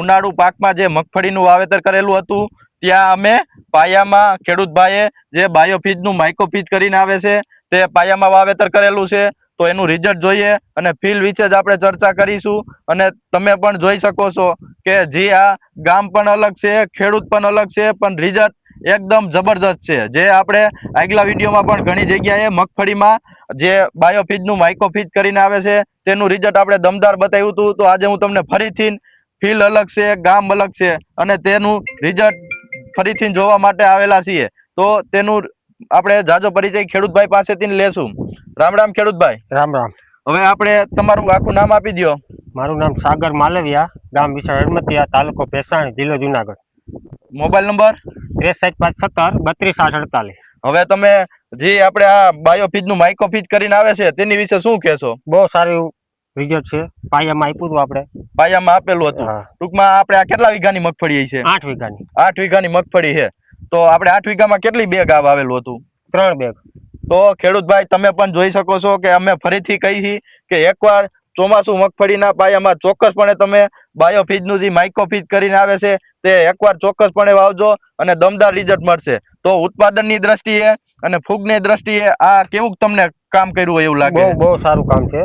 ઉનાળુ પાકમાં જે મગફળીનું વાવેતર કરેલું હતું ત્યાં અમે પાયામાં ખેડૂત ભાઈએ જે બાયોફીજનું માઇક્રોફીજ કરીને આવે છે તે પાયામાં વાવેતર કરેલું છે. તો એનું રિઝલ્ટ જોઈએ અને ફીલ વિશે જ આપણે ચર્ચા કરીશું. અને તમે પણ જોઈ શકો છો કે જે આ ગામ પણ અલગ છે, ખેડૂત પણ અલગ છે, પણ રિઝલ્ટ એકદમ જબરદસ્ત છે. જે આપણે આગલા વિડીયોમાં પણ ઘણી જગ્યાએ મગફળીમાં જે બાયોફીજનું માઇક્રોફીજ કરીને આવે છે તેનું રિઝલ્ટ આપણે દમદાર બતાવ્યું હતું. તો આજે હું તમને ફરીથી ફીલ અલગ છે, ગામ અલગ છે અને તેનું રિઝલ્ટ ફરીથી જોવા માટે આવેલા છીએ. તો તેનું આપણે જાજો પરિચય ખેડૂતભાઈ પાસેથી લેશું. રામ રામ ખેડૂતભાઈ. રામ રામ. હવે આપણે તમારું આખું નામ આપી દો. મારું નામ સાગર માલવિયા, ગામ વિશાળ હડમતિયા, તાલુકો ભેસાણ, જિલ્લો જુનાગઢ. Mobile number 63 517 32 848. હવે તમે જે આપણે આ બાયોફીજનું માઇક્રોફીજ કરીને આવે છે તેની વિશે શું કહેશો? બહુ સારું રિઝલ્ટ છે. પાયામાં આપ્યું હતું આપણે. પાયામાં આપેલું હતું. ટૂંકમાં આપણે આ કેટલા વીઘાની મગફળી છે? 8 વીઘાની. 8 વીઘાની મગફળી છે. તો આપણે 8 વીઘામાં કેટલી બેગ આવેલું હતું? 3 બેગ. તો ખેડૂતભાઈ તમે પણ જોઈ શકો છો કે અમે ફરીથી કહીએ કે એકવાર ચોમાસું મગફળીના પાયામાં ચોક્કસપણે તમે બાયોફીજનું જે માઇક્રોફીજ કરીને આવે છે તે એકવાર ચોક્કસપણે વાવજો અને દમદાર રિઝલ્ટ મળશે. તો ઉત્પાદનની દ્રષ્ટિએ અને ફૂગની દ્રષ્ટિએ આ કેવું તમને કામ કર્યું હોય એવું લાગે? બહુ સારું કામ છે.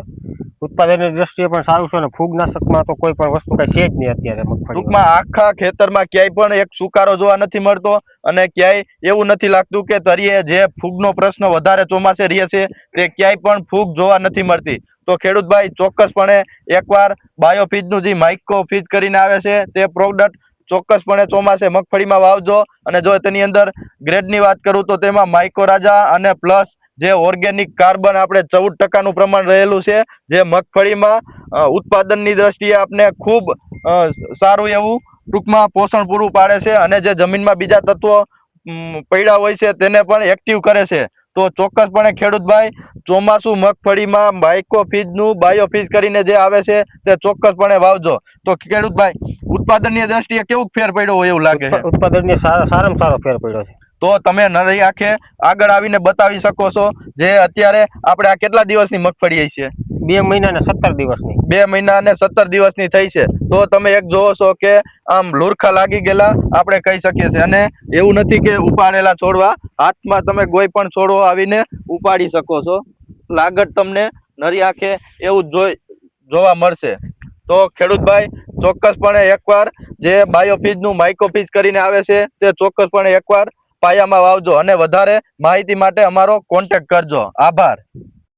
ઉત્પાદનની દ્રષ્ટિએ પણ સારું છે અને ફૂગનાશકમાં તો કોઈ પણ વસ્તુ કઈ છે જ નહીં અત્યારે મગફળી. ટૂંકમાં આખા ખેતરમાં ક્યાંય પણ એક સુકારો જોવા નથી મળતો અને ક્યાંય એવું નથી લાગતું કે તરીએ જે ફૂગનો પ્રશ્ન વધારે ચોમાસે રહે છે તે ક્યાંય પણ ફૂગ જોવા નથી મળતી. તો ખેડૂતભાઈ ચોક્કસપણે એકવાર બાયોફીજનું જે માઇક્રોફીજ કરીને આવે છે તે પ્રોડક્ટ ચોક્કસપણે ચોમાસે મગફળીમાં વાવજો. અને જો તેની અંદર ગ્રેડની વાત કરું તો તેમાં માઇકોરાજા અને પ્લસ જે ઓર્ગેનિક કાર્બન આપણે 14% પ્રમાણ રહેલું છે, જે મગફળીમાં ઉત્પાદનની દ્રષ્ટિએ આપણે ખૂબ સારું એવું ટૂંકમાં પોષણ પૂરું પાડે છે અને જે જમીનમાં બીજા તત્વો પડ્યા હોય છે તેને પણ એક્ટિવ કરે છે. તો ચોક્કસપણે ખેડૂતભાઈ ચોમાસું મગફળીમાં માઇક્રોફીજનું બાયોફીજ કરીને જે આવે છે તે ચોક્કસપણે વાવજો. તો ખેડૂતભાઈ ઉત્પાદનની દ્રષ્ટિએ કેવું ફેર પડ્યો હોય એવું લાગે છે? ઉત્પાદનની સારામાં સારો ફેર પડ્યો છે. તો તમે નરી આંખે આગળ આવીને બતાવી શકો છો જે અત્યારે આપણે આ કેટલા દિવસની મગફળી છે? 2 મહિના અને 17 દિવસની. 2 મહિના અને 17 દિવસની થઈ છે. તો તમે એક જોવો છો કે આમ લુરખા લાગી ગયેલા આપણે કહી શકીએ છીએ. અને એવું નથી કે ઉપાડેલા છોડવા, હાથમાં તમે કોઈ પણ છોડવો આવીને ઉપાડી શકો છો. લાગત તમને નરી આંખે એવું જોવા મળશે. તો ખેડૂતભાઈ ચોક્કસપણે એકવાર જે બાયોફીજનું માઇક્રોફીજ કરીને આવે છે તે ચોક્કસપણે એકવાર પાયામાં વાવજો અને વધારે માહિતી માટે અમારો કોન્ટેક્ટ કરજો. આભાર.